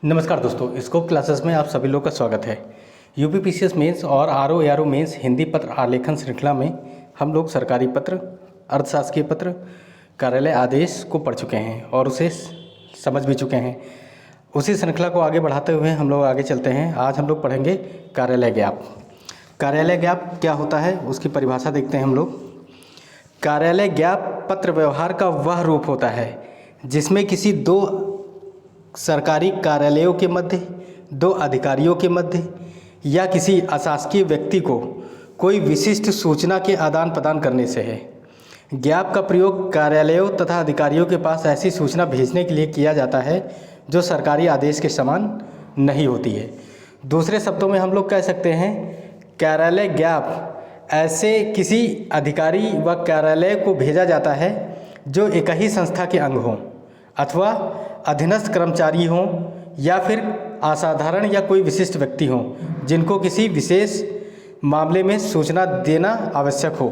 नमस्कार दोस्तों, scope classes में आप सभी लोग का स्वागत है। यूपी पीसीएस मेंस और आरओ एआरओ मेंस हिंदी पत्र आलेखन श्रृंखला में हम लोग सरकारी पत्र, अर्धशासकीय पत्र, कार्यालय आदेश को पढ़ चुके हैं और उसे समझ भी चुके हैं। उसी श्रृंखला को आगे बढ़ाते हुए हम लोग आगे चलते हैं। आज हम लोग पढ़ेंगे कार्यालय ज्ञाप। कार्यालय ज्ञाप क्या होता है उसकी परिभाषा देखते हैं हम लोग। कार्यालय ज्ञाप पत्र व्यवहार का वह रूप होता है जिसमें किसी दो सरकारी कार्यालयों के मध्य, दो अधिकारियों के मध्य या किसी अशासकीय व्यक्ति को कोई विशिष्ट सूचना के आदान प्रदान करने से है। ज्ञाप का प्रयोग कार्यालयों तथा अधिकारियों के पास ऐसी सूचना भेजने के लिए किया जाता है जो सरकारी आदेश के समान नहीं होती है। दूसरे शब्दों में हम लोग कह सकते हैं कार्यालय ज्ञाप ऐसे किसी अधिकारी व कार्यालय को भेजा जाता है जो एक ही संस्था के अंग हों अथवा अधीनस्थ कर्मचारी हों या फिर असाधारण या कोई विशिष्ट व्यक्ति हों जिनको किसी विशेष मामले में सूचना देना आवश्यक हो।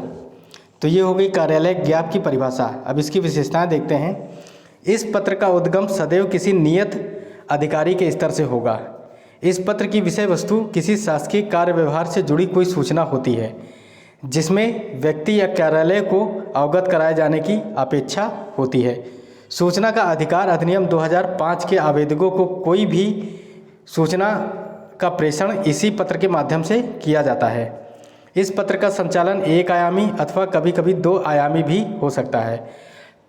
तो ये हो गई कार्यालय ज्ञाप की परिभाषा। अब इसकी विशेषताएं देखते हैं। इस पत्र का उद्गम सदैव किसी नियत अधिकारी के स्तर से होगा। इस पत्र की विषय वस्तु किसी शासकीय कार्य व्यवहार से जुड़ी कोई सूचना होती है जिसमें व्यक्ति या कार्यालय को अवगत कराए जाने की अपेक्षा होती है। सूचना का अधिकार अधिनियम 2005 के आवेदकों को कोई भी सूचना का प्रेषण इसी पत्र के माध्यम से किया जाता है। इस पत्र का संचालन एक आयामी अथवा कभी कभी दो आयामी भी हो सकता है।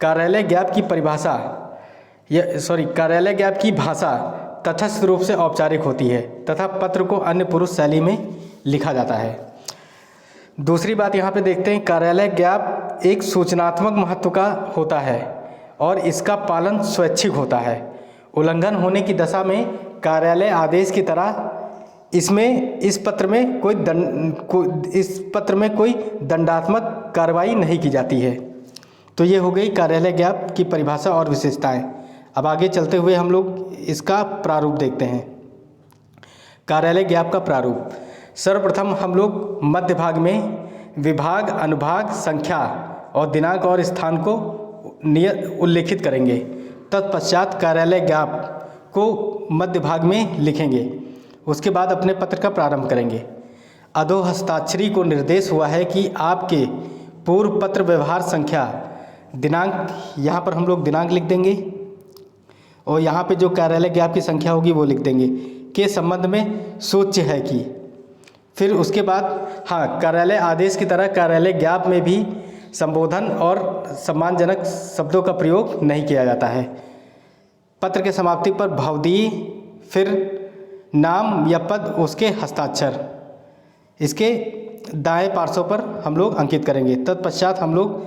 कार्यालय ज्ञाप की परिभाषा कार्यालय ज्ञाप की भाषा तटस्थ रूप से औपचारिक होती है तथा पत्र को अन्य पुरुष शैली में लिखा जाता है। दूसरी बात यहाँ पे देखते हैं, कार्यालय ज्ञाप एक सूचनात्मक महत्व का होता है और इसका पालन स्वैच्छिक होता है। उल्लंघन होने की दशा में कार्यालय आदेश की तरह इस पत्र में कोई दंडात्मक कार्रवाई नहीं की जाती है। तो ये हो गई कार्यालय ज्ञाप की परिभाषा और विशेषताएं। अब आगे चलते हुए हम लोग इसका प्रारूप देखते हैं। कार्यालय ज्ञाप का प्रारूप, सर्वप्रथम हम लोग मध्य भाग में विभाग, अनुभाग, संख्या और दिनांक और स्थान को उल्लेखित करेंगे। तत्पश्चात कार्यालय ज्ञाप को मध्य भाग में लिखेंगे। उसके बाद अपने पत्र का प्रारंभ करेंगे। अधो हस्ताक्षरी को निर्देश हुआ है कि आपके पूर्व पत्र व्यवहार संख्या, दिनांक, यहाँ पर हम लोग दिनांक लिख देंगे और यहाँ पे जो कार्यालय ज्ञाप की संख्या होगी वो लिख देंगे, के संबंध में सूच्य है कि। फिर उसके बाद कार्यालय आदेश की तरह कार्यालय ज्ञाप में भी संबोधन और सम्मानजनक शब्दों का प्रयोग नहीं किया जाता है। पत्र के समाप्ति पर भवदीय, फिर नाम या पद, उसके हस्ताक्षर इसके दाएं पार्श्व पर हम लोग अंकित करेंगे। तत्पश्चात हम लोग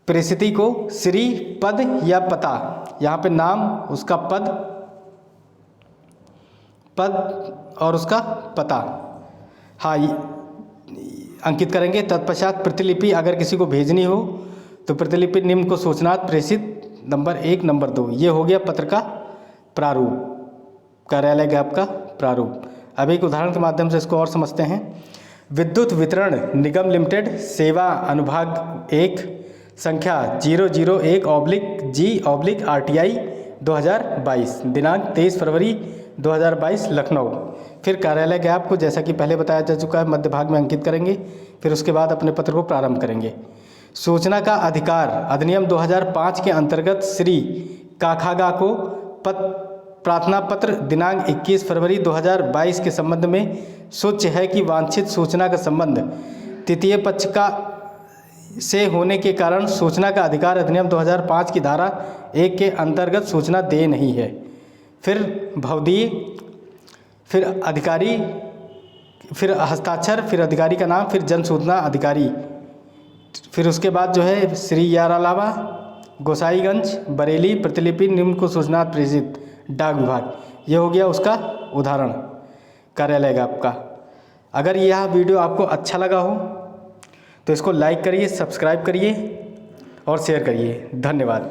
प्रेषिती को श्री, पद या पता, यहाँ पे नाम, उसका पद और उसका पता अंकित करेंगे। तत्पश्चात प्रतिलिपि अगर किसी को भेजनी हो तो प्रतिलिपि निम्न को सूचनात् प्रेषित नंबर 1, नंबर 2। ये हो गया पत्र का प्रारूप, कार्यालय ज्ञाप का प्रारूप। अब एक उदाहरण के माध्यम से इसको और समझते हैं। विद्युत वितरण निगम लिमिटेड, सेवा अनुभाग 1, संख्या 001/G/RTI 2022, दिनांक 23 फरवरी 2022, लखनऊ। फिर कार्यालय ज्ञाप को जैसा कि पहले बताया जा चुका है मध्य भाग में अंकित करेंगे। फिर उसके बाद अपने पत्र को प्रारंभ करेंगे। सूचना का अधिकार अधिनियम 2005 के अंतर्गत श्री काखागा को प्रार्थना पत्र दिनांक 21 फरवरी 2022 के संबंध में सूच्य है कि वांछित सूचना का संबंध तृतीय पक्ष का से होने के कारण सूचना का अधिकार अधिनियम 2005 की धारा 1 के अंतर्गत सूचना दे नहीं है। फिर भवदीय, फिर अधिकारी, फिर हस्ताक्षर, फिर अधिकारी का नाम, फिर जन सूचना अधिकारी। फिर उसके बाद जो है श्री यारालावा, गोसाईगंज, बरेली, प्रतिलिपि निम्न को सूचना प्रेषित, डाक विभाग। ये हो गया उसका उदाहरण कार्यालय ज्ञाप का। अगर यह वीडियो आपको अच्छा लगा हो तो इसको लाइक करिए, सब्सक्राइब करिए और शेयर करिए। धन्यवाद।